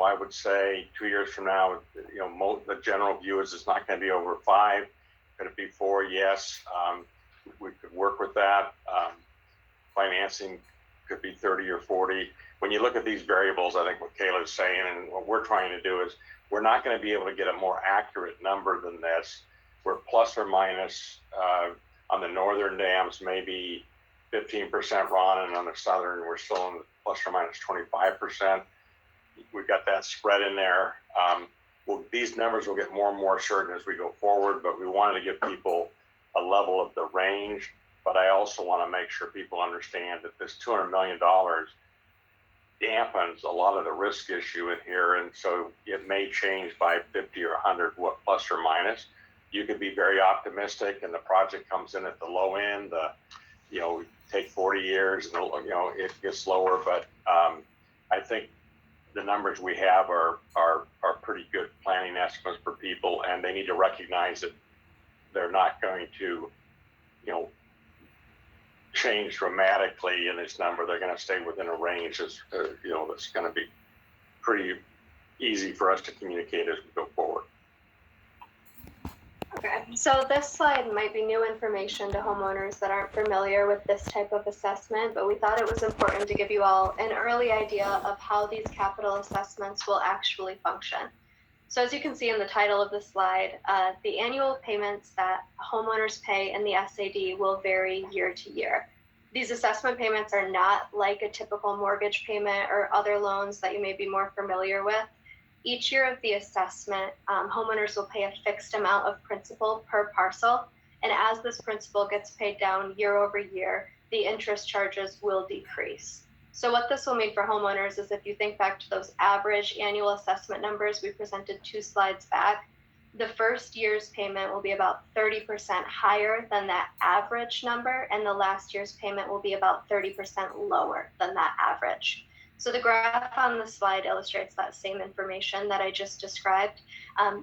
I would say 2 years from now, the general view is it's not going to be over 5. Could it be 4? Yes. We could work with that. Financing could be 30 or 40. When you look at these variables, I think what Kayla's saying and what we're trying to do is we're not going to be able to get a more accurate number than this. We're plus or minus on the northern dams, maybe 15% Ron, and on the southern, we're still in the plus or minus 25%. We've got that spread in there. These numbers will get more and more certain as we go forward, but we wanted to give people a level of the range. But I also want to make sure people understand that this $200 million dampens a lot of the risk issue in here, and so it may change by 50 or 100, plus or minus. You could be very optimistic, and the project comes in at the low end. Take 40 years, and it gets lower. But I think the numbers we have are pretty good planning estimates for people, and they need to recognize that they're not going to, change dramatically in this number. They're going to stay within a range that's going to be pretty easy for us to communicate as we go forward. Okay, so this slide might be new information to homeowners that aren't familiar with this type of assessment, but we thought it was important to give you all an early idea of how these capital assessments will actually function. So as you can see in the title of the slide, the annual payments that homeowners pay in the SAD will vary year to year. These assessment payments are not like a typical mortgage payment or other loans that you may be more familiar with. Each year of the assessment, homeowners will pay a fixed amount of principal per parcel, and as this principal gets paid down year over year, the interest charges will decrease. So what this will mean for homeowners is if you think back to those average annual assessment numbers we presented 2 slides back, the first year's payment will be about 30% higher than that average number, and the last year's payment will be about 30% lower than that average. So the graph on the slide illustrates that same information that I just described.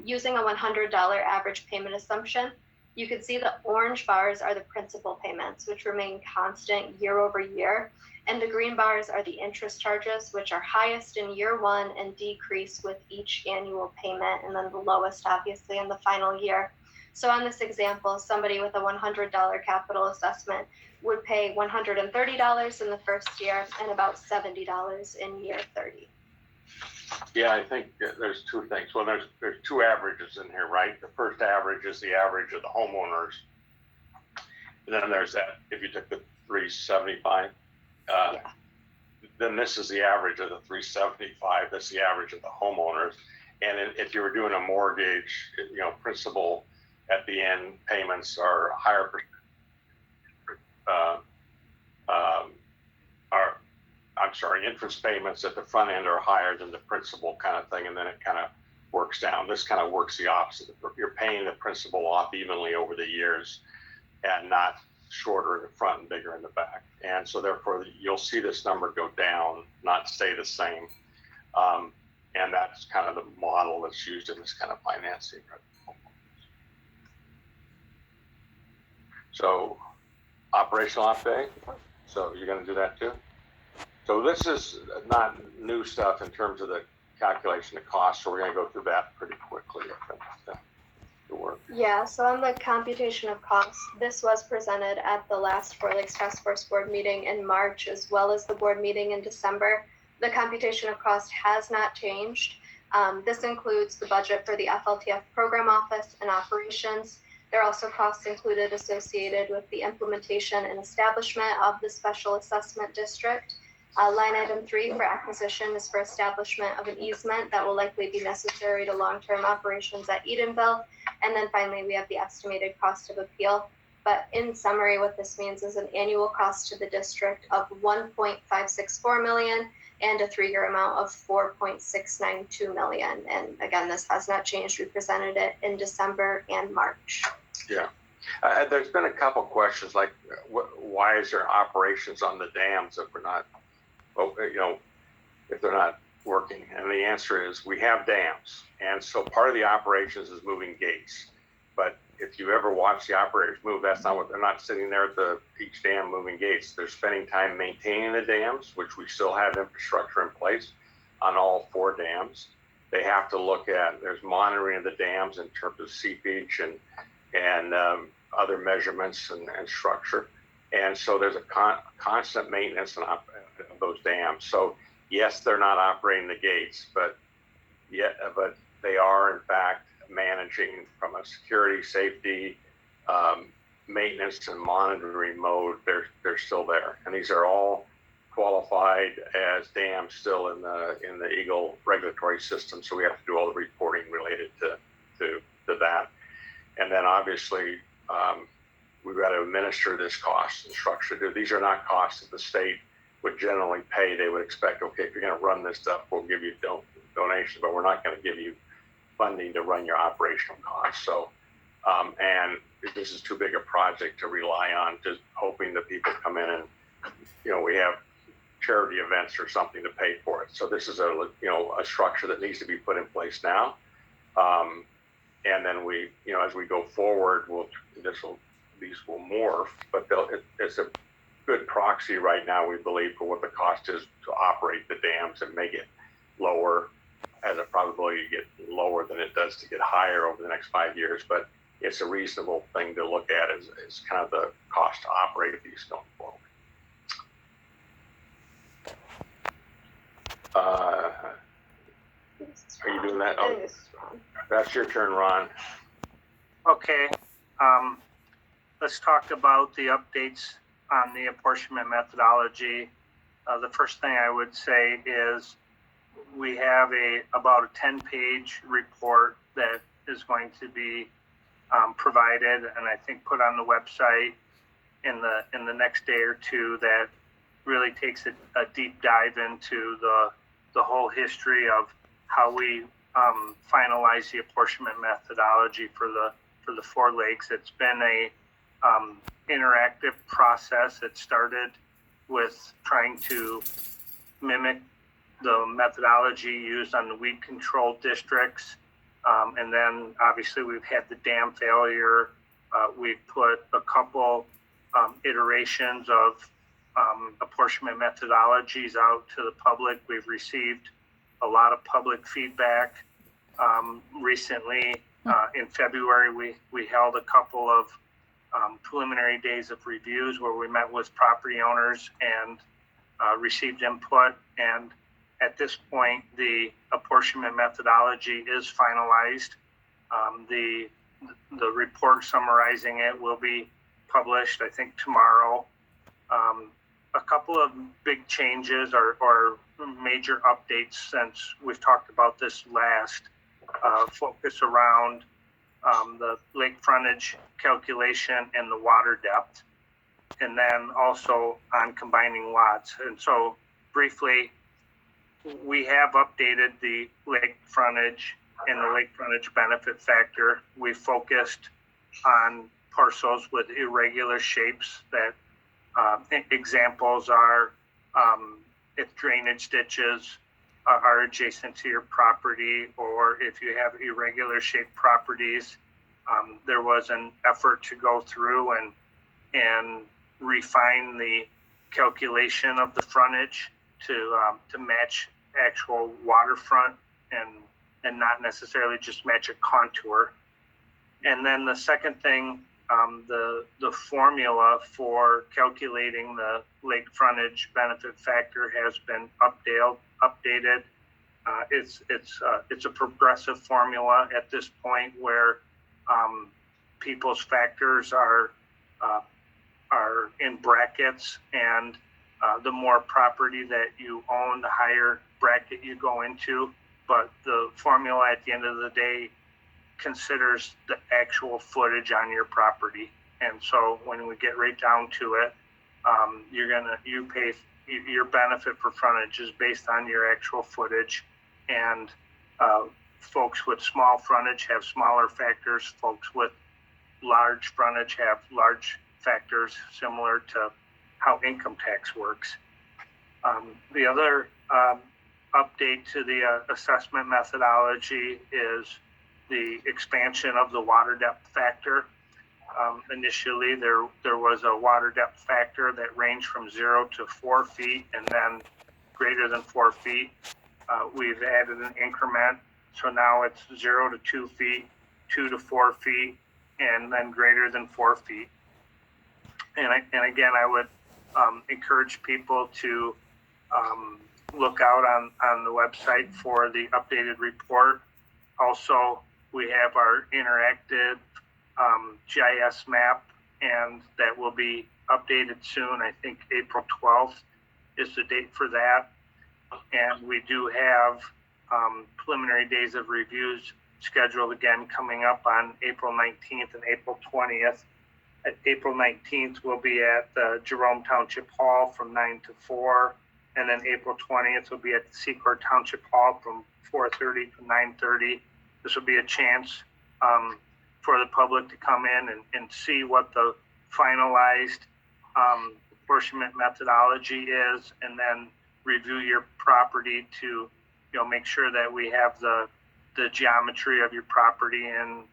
Using a $100 average payment assumption, you can see the orange bars are the principal payments, which remain constant year over year. And the green bars are the interest charges, which are highest in year 1 and decrease with each annual payment, and then the lowest, obviously, in the final year. So on this example, somebody with a $100 capital assessment would pay $130 in the first year and about $70 in year 30. Yeah, I think there's 2 things. Well, there's 2 averages in here, right? The first average is the average of the homeowners. And then there's that, if you took the 375, then this is the average of the 375. That's the average of the homeowners. And if you were doing a mortgage, principal at the end payments are higher. Interest payments at the front end are higher than the principal kind of thing, and then it kind of works down. This kind of works the opposite. You're paying the principal off evenly over the years, and not shorter in the front and bigger in the back. And so therefore you'll see this number go down, not stay the same. And that's kind of the model that's used in this kind of financing. So operational update. So you're going to do that too? So this is not new stuff in terms of the calculation of cost. So we're going to go through that pretty quickly. Yeah, so on the computation of costs, this was presented at the last 4 Lakes Task Force board meeting in March, as well as the board meeting in December. The computation of cost has not changed. This includes the budget for the FLTF program office and operations. There are also costs included associated with the implementation and establishment of the special assessment district. Line item 3 for acquisition is for establishment of an easement that will likely be necessary to long-term operations at Edenville. And then finally, we have the estimated cost of appeal. But in summary, what this means is an annual cost to the district of $1.564 million and a 3-year amount of $4.692 million. And again, this has not changed. We presented it in December and March. Yeah. There's been a couple questions like, why is there operations on the dams if we're not, if they're not working? And the answer is we have dams. And so part of the operations is moving gates. But if you ever watch the operators move, that's not what they're not sitting there at each dam moving gates. They're spending time maintaining the dams, which we still have infrastructure in place. on all 4 dams. They have to look at, there's monitoring of the dams in terms of seepage and other measurements and structure. And so there's a constant maintenance of those dams. So yes, they're not operating the gates, but they are in fact managing from a security, safety, maintenance and monitoring mode. They're still there, and these are all qualified as dams still in the Eagle regulatory system. So we have to do all the reporting related to that, and then obviously we've got to administer this cost and structure. These are not costs that the state would generally pay. They would expect, okay, if you're going to run this stuff, we'll give you donations, but we're not going to give you funding to run your operational costs. So, and this is too big a project to rely on just hoping that people come in and, we have charity events or something to pay for it. So this is a structure that needs to be put in place now. And then we, as we go forward, these will morph, but it's a good proxy right now, we believe, for what the cost is to operate the dams and make it lower, as a probability to get lower than it does to get higher over the next 5 years. But it's a reasonable thing to look at as kind of the cost to operate these going forward. Are you doing that? Oh, that's your turn, Ron. Okay. Let's talk about the updates on the apportionment methodology. The first thing I would say is we have about a 10-page report that is going to be provided and I think put on the website in the next day or two, that really takes a deep dive into the whole history of how we finalize the apportionment methodology for the 4 lakes. It's been a interactive process. It started with trying to mimic the methodology used on the weed control districts. And then obviously we've had the dam failure. We've put a couple iterations of apportionment methodologies out to the public. We've received a lot of public feedback. Recently, in February, we held a couple of preliminary days of reviews where we met with property owners and received input. And at this point, the apportionment methodology is finalized. The report summarizing it will be published, I think, tomorrow. A couple of big changes or major updates since we've talked about this last, focus around the lake frontage calculation and the water depth, and then also on combining lots. And so briefly, we have updated the lake frontage and the lake frontage benefit factor. We focused on parcels with irregular shapes that examples are if drainage ditches are adjacent to your property, or if you have irregular shaped properties. There was an effort to go through and refine the calculation of the frontage to match actual waterfront and not necessarily just match a contour. And then the second thing, the formula for calculating the lake frontage benefit factor has been updated. It's a progressive formula at this point where people's factors are in brackets, and the more property that you own, the higher bracket you go into. But the formula at the end of the day considers the actual footage on your property. And so when we get right down to it, you pay your benefit for frontage is based on your actual footage, and folks with small frontage have smaller factors. Folks with large frontage have large factors, similar to how income tax works. The other update to the assessment methodology is the expansion of the water depth factor. Initially, there was a water depth factor that ranged from 0 to 4 feet and then greater than 4 feet. We've added an increment, so now it's 0 to 2 feet, 2 to 4 feet, and then greater than 4 feet. And again, I would encourage people to look out on the website for the updated report. Also, we have our interactive GIS map, and that will be updated soon. I think April 12th is the date for that. And we do have preliminary days of reviews scheduled again coming up on April 19th and April 20th. At April 19th, we'll be at the Jerome Township Hall from 9 to 4. And then April 20th will be at the Secor Township Hall from 4:30 to 9:30. This will be a chance for the public to come in and see what the finalized apportionment methodology is, and then review your property to, make sure that we have the geometry of your property and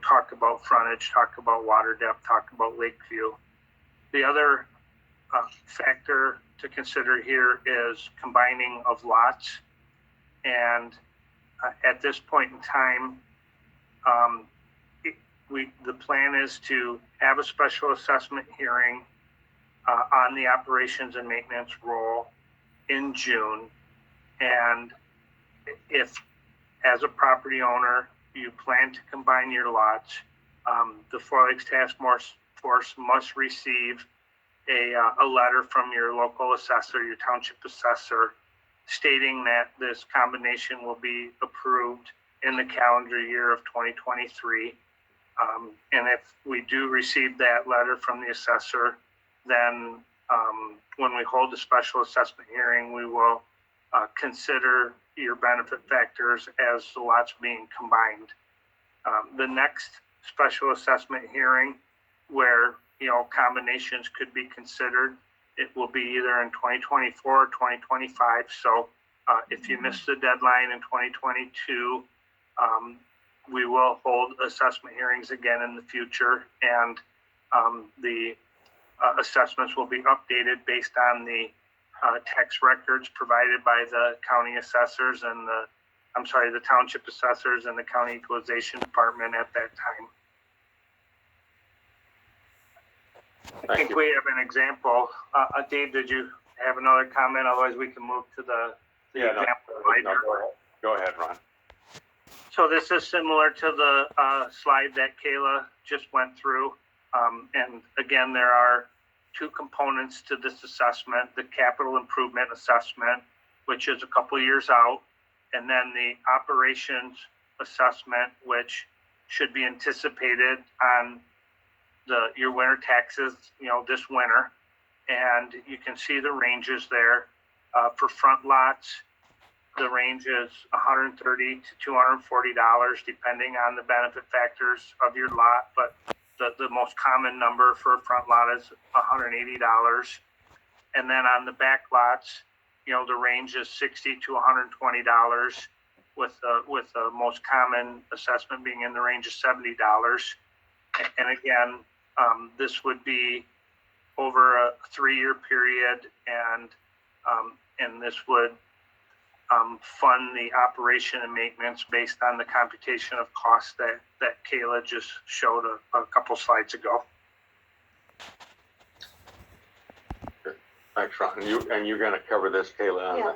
talk about frontage, talk about water depth, talk about lake view. The other factor to consider here is combining of lots. And at this point in time, the plan is to have a special assessment hearing on the operations and maintenance role in June. And if, as a property owner, you plan to combine your lots, the 4 Lakes Task Force must receive a letter from your local assessor, your township assessor, stating that this combination will be approved in the calendar year of 2023. And if we do receive that letter from the assessor, then when we hold the special assessment hearing, we will consider your benefit factors as the lots being combined. The next special assessment hearing where combinations could be considered, it will be either in 2024 or 2025. So if you miss the deadline in 2022, we will hold assessment hearings again in the future, and the assessments will be updated based on the tax records provided by the county assessors and the township assessors and the county equalization department at that time. I think we have an example. Dave, did you have another comment? Otherwise, we can move to the example later. Go ahead, Ron. So this is similar to the slide that Kayla just went through. And again, there are 2 components to this assessment: the capital improvement assessment, which is a couple years out, and then the operations assessment, which should be anticipated on your winter taxes, this winter. And you can see the ranges there. For front lots, the range is $130 to $240, depending on the benefit factors of your lot. But the most common number for a front lot is $180. And then on the back lots, the range is $60 to $120, with the most common assessment being in the range of $70. And again, this would be over a 3-year period, and this would fund the operation and maintenance based on the computation of costs that Kayla just showed a couple slides ago. Thanks, Ron. And you're going to cover this, Kayla?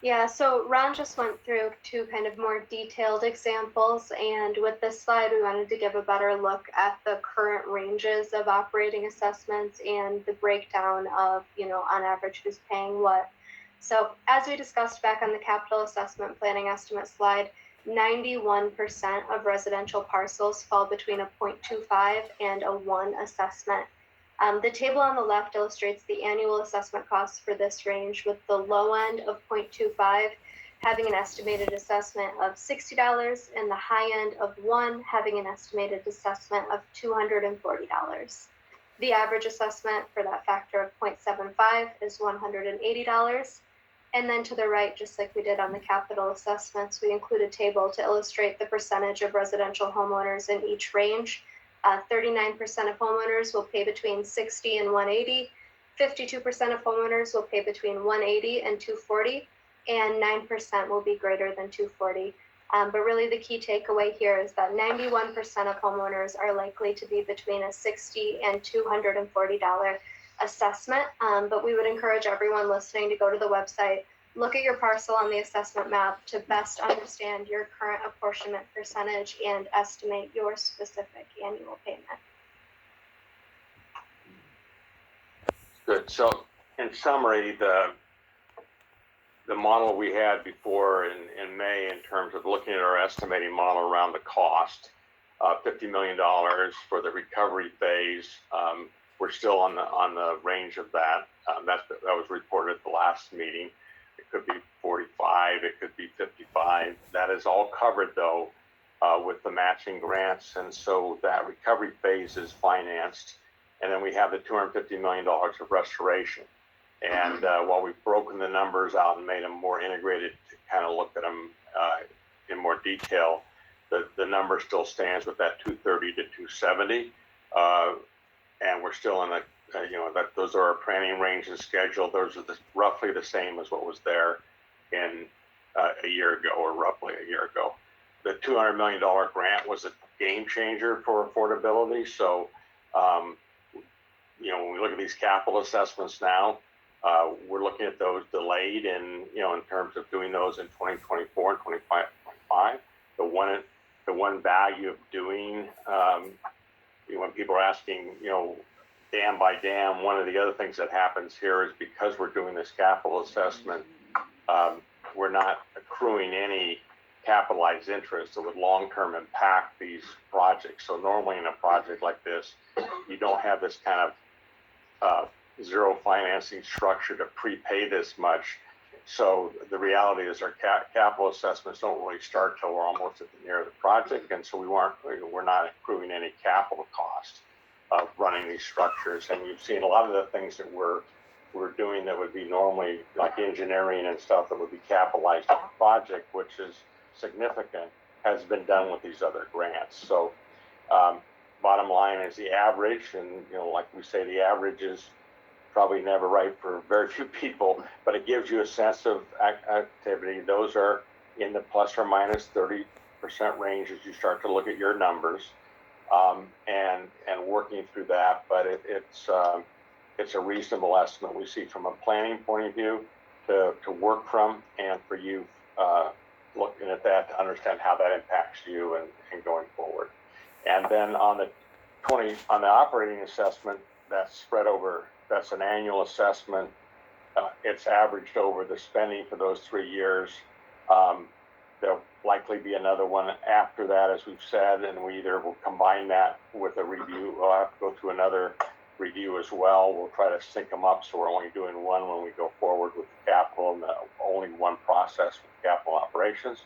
Yeah, so Ron just went through 2 kind of more detailed examples, and with this slide, we wanted to give a better look at the current ranges of operating assessments and the breakdown of, on average, who's paying what. So as we discussed back on the capital assessment planning estimate slide, 91% of residential parcels fall between a 0.25 and a 1 assessment. The table on the left illustrates the annual assessment costs for this range, with the low end of 0.25 having an estimated assessment of $60 and the high end of 1 having an estimated assessment of $240. The average assessment for that factor of 0.75 is $180. And then to the right, just like we did on the capital assessments, we include a table to illustrate the percentage of residential homeowners in each range. 39% of homeowners will pay between $60 and $180, 52% of homeowners will pay between 180 and 240, and 9% will be greater than 240. But really the key takeaway here is that 91% of homeowners are likely to be between a $60 and $240 assessment. But we would encourage everyone listening to go to the website, look at your parcel on the assessment map to best understand your current apportionment percentage and estimate your specific annual payment. Good. So in summary, the model we had before in May in terms of looking at our estimating model around the cost, $50 million for the recovery phase. We're still on the range of that. That was reported at the last meeting. It could be 45, it could be 55. That is all covered though with the matching grants, and so that recovery phase is financed. And then we have the $250 million of restoration. And while we've broken the numbers out and made them more integrated to kind of look at them in more detail, the number still stands with that 230 to 270. And we're still in those are our planning range and schedule. Those are roughly the same as what was there in a year ago, or roughly a year ago. The $200 million grant was a game changer for affordability. So, when we look at these capital assessments now, we're looking at those delayed in terms of doing those in 2024 and 2025. The one value of doing, when people are asking, dam by dam, one of the other things that happens here is because we're doing this capital assessment, we're not accruing any capitalized interest that would long-term impact these projects. So normally in a project like this, you don't have this kind of zero financing structure to prepay this much. So the reality is our capital assessments don't really start till we're almost at the near of the project, and so we're not accruing any capital cost of running these structures. And you've seen a lot of the things that we're doing that would be normally like engineering and stuff that would be capitalized on the project, which is significant, has been done with these other grants. So bottom line is the average, and like we say, the average is probably never right for very few people, but it gives you a sense of activity. Those are in the plus or minus 30% range as you start to look at your numbers, and working through that. But it's a reasonable estimate we see from a planning point of view to work from, and for you looking at that to understand how that impacts you and going forward. And then on the operating assessment, that's spread over. That's an annual assessment. It's averaged over the spending for those 3 years. There'll likely be another one after that, as we've said, and we either will combine that with a review. We'll have to go through another review as well. We'll try to sync them up so we're only doing one when we go forward with the capital, and only one process with capital operations.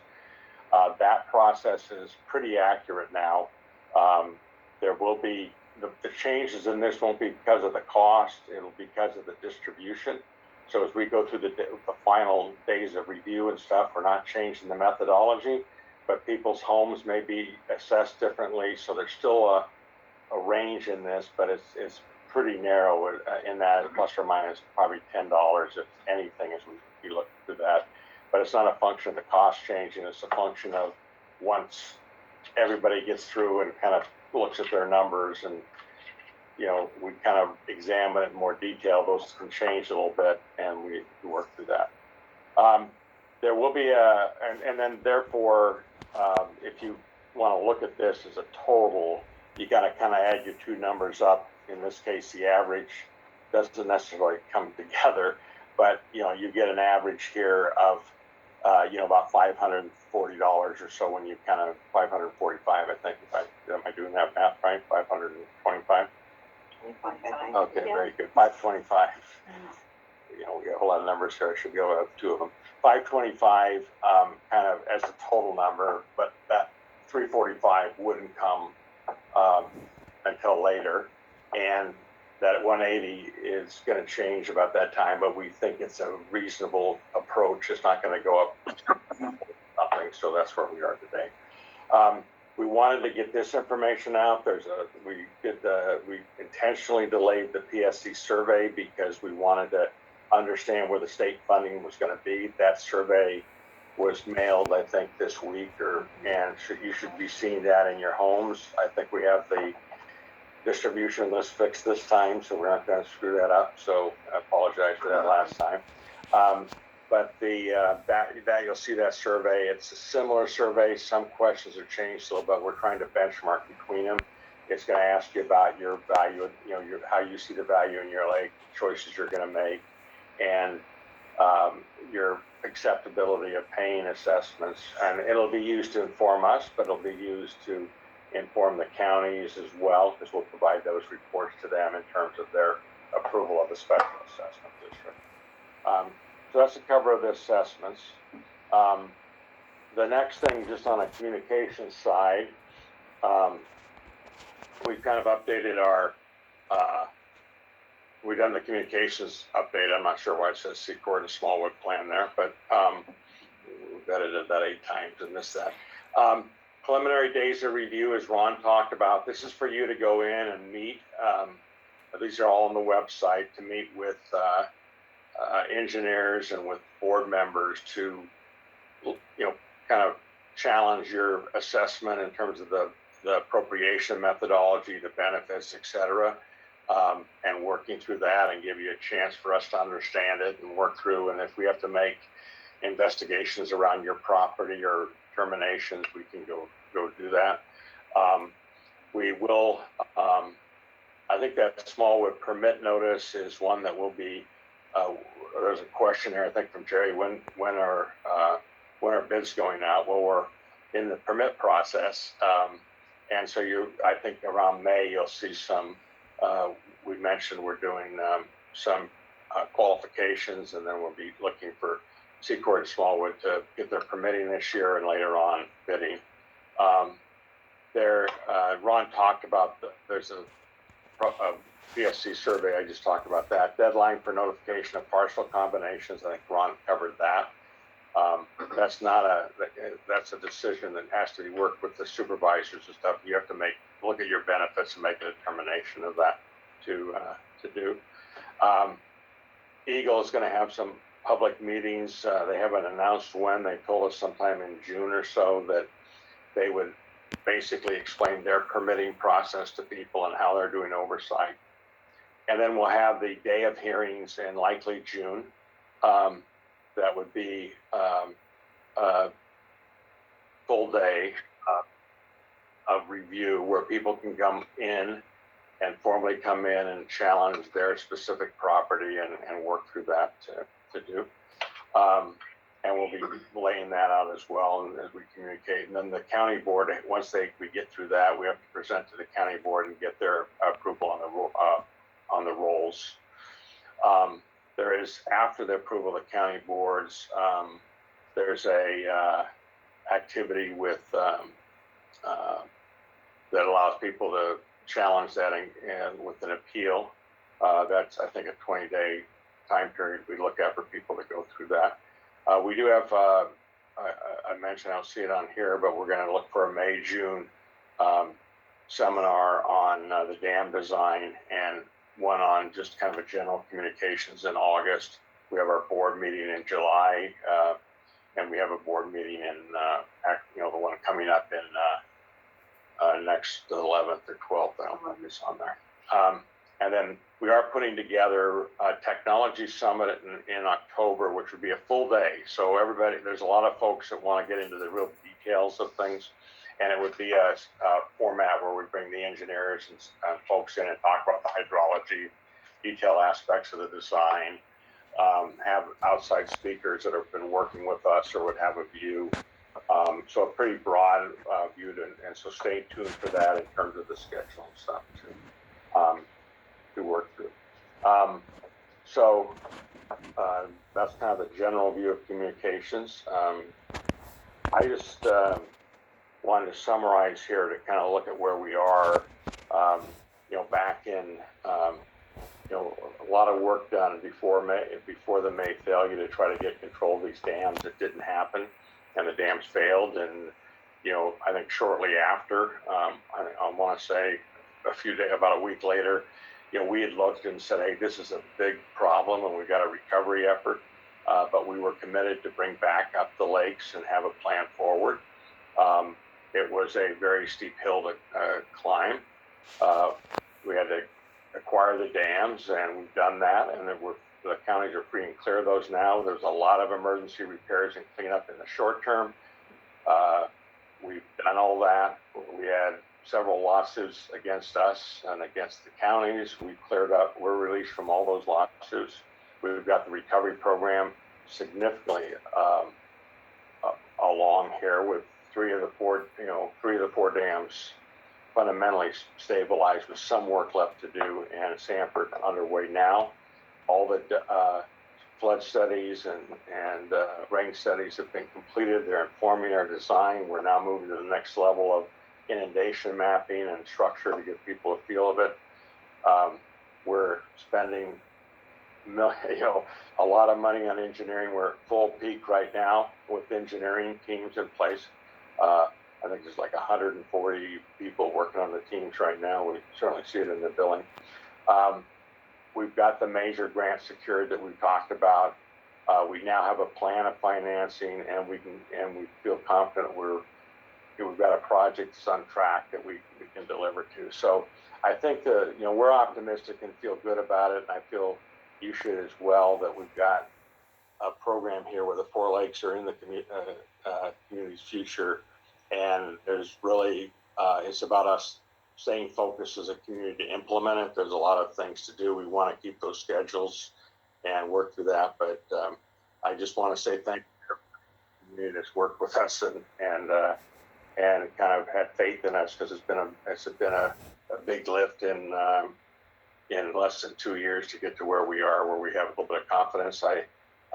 That process is pretty accurate now. There will be the changes in this won't be because of the cost, it'll be because of the distribution. So as we go through the final days of review and stuff, we're not changing the methodology, but people's homes may be assessed differently. So there's still a range in this, but it's pretty narrow in that, plus or minus probably $10, if anything, as we look through that. But it's not a function of the cost changing, it's a function of once everybody gets through and kind of looks at their numbers, and we kind of examine it in more detail. Those can change a little bit, and we work through that. There will be and then therefore, if you want to look at this as a total, you got to kind of add your two numbers up. In this case, the average doesn't necessarily come together, but you get an average here of about $540 or so when you kind of 545, I think. Am I doing that math right? 525. Okay, yeah. Very good. 525. We got a whole lot of numbers here. I should be able to have two of them. 525 kind of as a total number, but that 345 wouldn't come until later, and that 180 is going to change about that time, but we think it's a reasonable approach. It's not going to go up nothing, so that's where we are today. We wanted to get this information out. We did we intentionally delayed the PSC survey because we wanted to understand where the state funding was going to be. That survey was mailed, I think, this week, you should be seeing that in your homes. I think we have the distribution list fixed this time, so we're not going to screw that up. So I apologize for that last time. But that you'll see that survey. It's a similar survey. Some questions are changed a little, but we're trying to benchmark between them. It's going to ask you about your value, how you see the value in your lake, choices you're going to make, and your acceptability of paying assessments. And it'll be used to inform us, but it'll be used to inform the counties as well, because we'll provide those reports to them in terms of their approval of the special assessment district. So that's the cover of the assessments. The next thing, just on a communication side, we've kind of updated our, we've done the communications update. I'm not sure why it says Secord and Smallwood plan there, but we've edited that 8 times and missed that. Preliminary days of review, as Ron talked about, this is for you to go in and meet. These are all on the website, to meet with engineers and with board members to, kind of challenge your assessment in terms of the appropriation methodology, the benefits, et cetera, and working through that and give you a chance for us to understand it and work through. And if we have to make investigations around your property or terminations, we can go do that. We will, I think that Smallwood permit notice is one that will be, there's a question here, I think from Jerry, when are bids going out? Well, we're in the permit process. And so I think around May, you'll see some, we mentioned we're doing some qualifications, and then we'll be looking for Secord and Smallwood to get their permitting this year and later on bidding. Ron talked about, there's a PSC survey, I just talked about that. Deadline for notification of partial combinations, I think Ron covered that. That's a decision that has to be worked with the supervisors and stuff. You have to look at your benefits and make a determination of that to do. Eagle is going to have some public meetings. They haven't announced when. They told us sometime in June or so that they would basically explain their permitting process to people and how they're doing oversight. And then we'll have the day of hearings in likely June. That would be a full day of review where people can come in and formally come in and challenge their specific property and work through that to do. And we'll be laying that out as well as we communicate. And then the county board, once we get through that, we have to present to the county board and get their approval on the rolls. There is, after the approval of the county boards, there's a activity with that allows people to challenge that and with an appeal. That's, I think, a 20-day time period we look at for people to go through that. We do have, I mentioned, I don't see it on here, but we're going to look for a May, June seminar on the dam design, and one on just kind of a general communications in August. We have our board meeting in July, and we have a board meeting in, the one coming up in next, the 11th or 12th. I don't know if it's on there. And then we are putting together a technology summit in October, which would be a full day. So there's a lot of folks that want to get into the real details of things. And it would be a format where we bring the engineers and folks in and talk about the hydrology, detail aspects of the design, have outside speakers that have been working with us or would have a view. So a pretty broad view, and so stay tuned for that in terms of the schedule and stuff to work through. So that's kind of the general view of communications. I just wanted to summarize here to kind of look at where we are. Back in, a lot of work done before the May failure to try to get control of these dams. It didn't happen, and the dams failed. And I think shortly after, I want to say about a week later, we had looked and said, hey, this is a big problem and we got a recovery effort. But we were committed to bring back up the lakes and have a plan forward. It was a very steep hill to climb. We had to acquire the dams, and we've done that, and the counties are free and clear of those now. There's a lot of emergency repairs and cleanup in the short term. We've done all that. We had several lawsuits against us and against the counties. We cleared up. We're released from all those lawsuits. We've got the recovery program significantly along here with three of the four dams fundamentally stabilized with some work left to do, and Sanford underway now. All the flood studies and rain studies have been completed. They're informing our design. We're now moving to the next level of inundation mapping and structure to give people a feel of it. We're spending a lot of money on engineering. We're at full peak right now with engineering teams in place. I think there's like 140 people working on the teams right now. We certainly see it in the billing. We've got the major grants secured that we've talked about. We now have a plan of financing, and we feel confident we've got a project that's on track that we can deliver to. So I think we're optimistic and feel good about it, and I feel you should as well, that we've got a program here where the Four Lakes are in the community's future, and there's really it's about us staying focused as a community to implement it. There's a lot of things to do. We want to keep those schedules and work through that, but I just want to say thank you to the community that's worked with us and kind of had faith in us, because it's been a big lift in less than 2 years to get to where we are, where we have a little bit of confidence. I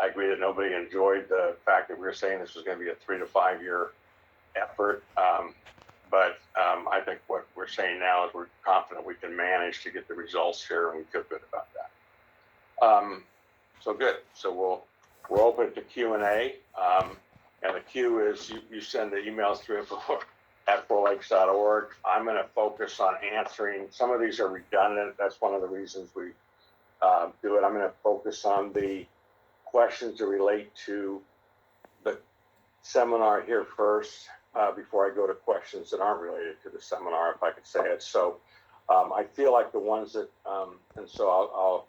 agree that nobody enjoyed the fact that we were saying this was going to be a 3 to 5 year effort. But I think what we're saying now is we're confident we can manage to get the results here, and we feel good about that. So good. So we'll open it to Q&A. And the Q is you send the emails through at fourlakes.org. I'm going to focus on answering. Some of these are redundant. That's one of the reasons we do it. I'm going to focus on the questions that relate to the seminar here first, before I go to questions that aren't related to the seminar, if I could say it. So I feel like the ones that, and so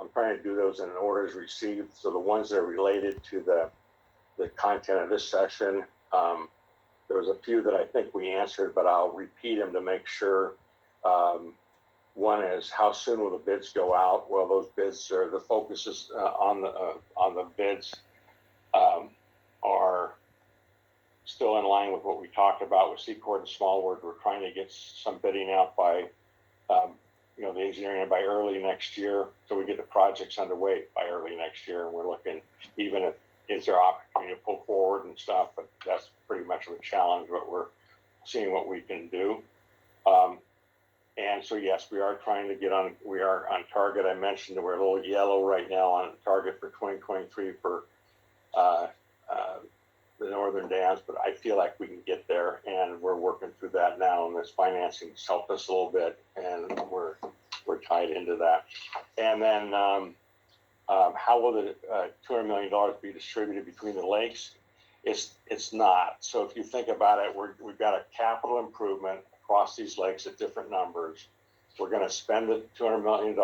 I'm trying to do those in order as received. So the ones that are related to the content of this session, there was a few that I think we answered, but I'll repeat them to make sure. One is, how soon will the bids go out? Well, those bids are, the focus is on the bids are still in line with what we talked about with Secord and Smallwood. We're trying to get some bidding out by, the engineering by early next year, so we get the projects underway by early next year. And we're looking, even if is there opportunity to pull forward and stuff, but that's pretty much of a challenge, but we're seeing what we can do. And so, yes, we are trying to we are on target. I mentioned that we're a little yellow right now on target for 2023 for the northern dams, but I feel like we can get there, and we're working through that now, and this financing has helped us a little bit, and we're tied into that. And then how will the $200 million be distributed between the lakes? It's not. So if you think about it, we've got a capital improvement across these lakes at different numbers. We're going to spend the $200 million,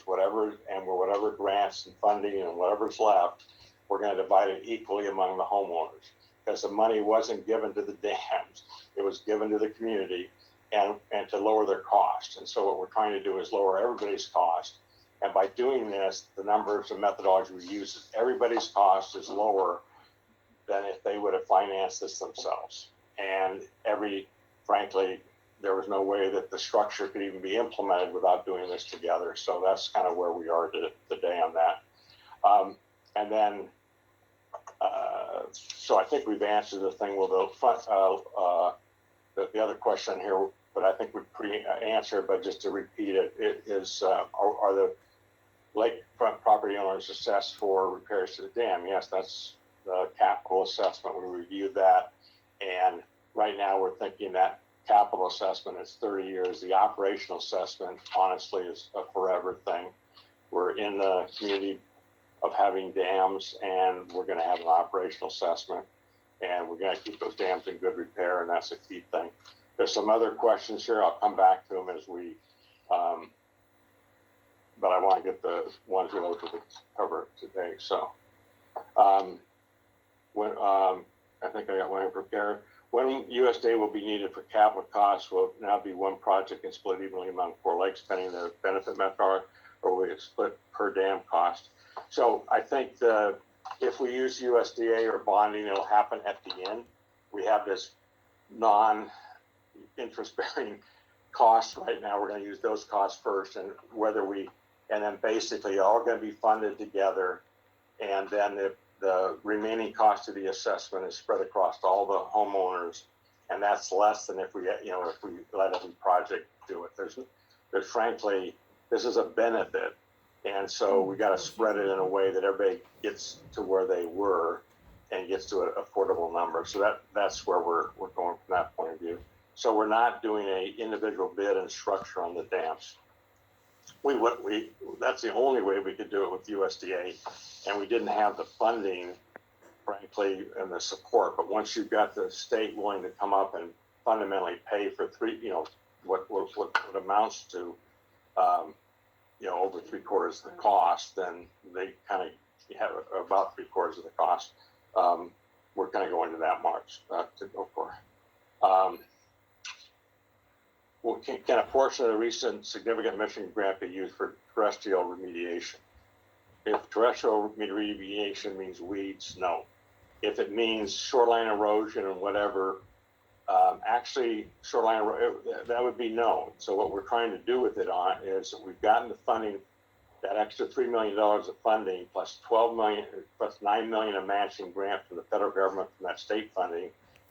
whatever grants and funding and whatever's left, we're going to divide it equally among the homeowners, because the money wasn't given to the dams. It was given to the community and to lower their cost. And so what we're trying to do is lower everybody's cost. And by doing this, the numbers and methodology we use, everybody's cost is lower than if they would have financed this themselves. And frankly, there was no way that the structure could even be implemented without doing this together. So that's kind of where we are today on that. And then, so I think we've answered the thing with the other question here, but I think we've answered, but just to repeat it, it is, are the lakefront property owners assessed for repairs to the dam? Yes, that's the capital assessment. We reviewed that. And right now we're thinking that capital assessment, it's 30 years. The operational assessment, honestly, is a forever thing. We're in the community of having dams, and we're going to have an operational assessment, and we're going to keep those dams in good repair, and that's a key thing. There's some other questions here. I'll come back to them as we, but I want to get the ones related to cover today. So, I think I got one prepared. When USDA will be needed for capital costs will now be one project and split evenly among 4 lakes, depending the benefit method, or will it split per dam cost? So I think if we use USDA or bonding, it'll happen at the end. We have this non-interest-bearing costs right now. We're going to use those costs first, and then basically all going to be funded together, and then the remaining cost of the assessment is spread across all the homeowners, and that's less than if we let every project do it. There's frankly, this is a benefit, and so we got to spread it in a way that everybody gets to where they were and gets to an affordable number. So that's where we're going from that point of view. So we're not doing a individual bid and structure on the dams. That's the only way we could do it with USDA, and we didn't have the funding, frankly, and the support. But once you've got the state willing to come up and fundamentally pay for what amounts to, over 3/4 of the cost, then they kind of have about 3/4 of the cost. We're kind of going to that march to go for. Can a portion of the recent significant mission grant be used for terrestrial remediation? If terrestrial remediation means weeds, no. If it means shoreline erosion and whatever, actually that would be no. So what we're trying to do with it is we've gotten the funding, that extra $3 million of funding plus $12 million, plus $9 million of matching grant from the federal government from that state funding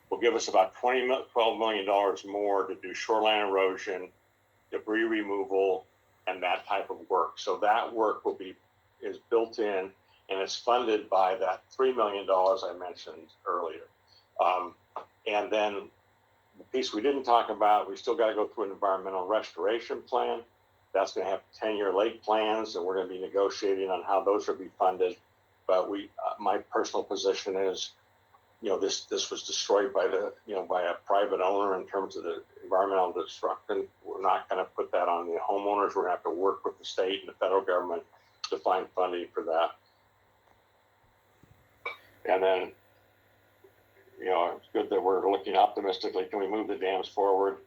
will give us about $12 million more to do shoreline erosion, debris removal, and that type of work. So that work is built in, and it's funded by that $3 million I mentioned earlier. And then the piece we didn't talk about, we still got to go through an environmental restoration plan. That's going to have 10-year lake plans, and we're going to be negotiating on how those will be funded. But my personal position is, this was destroyed by a private owner in terms of the environmental destruction. We're not going to put that on the homeowners. We're going to have to work with the state and the federal government to find funding for that. And then, it's good that we're looking optimistically. Can we move the dams forward?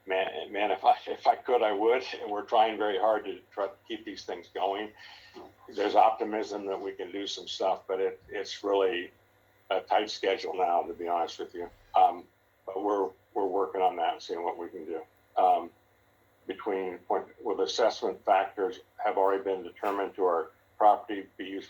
Man, if I could, I would. And we're trying very hard to try to keep these things going. There's optimism that we can do some stuff, but it's really a tight schedule now, to be honest with you. But we're working on that and seeing what we can do. With assessment factors have already been determined to our property be used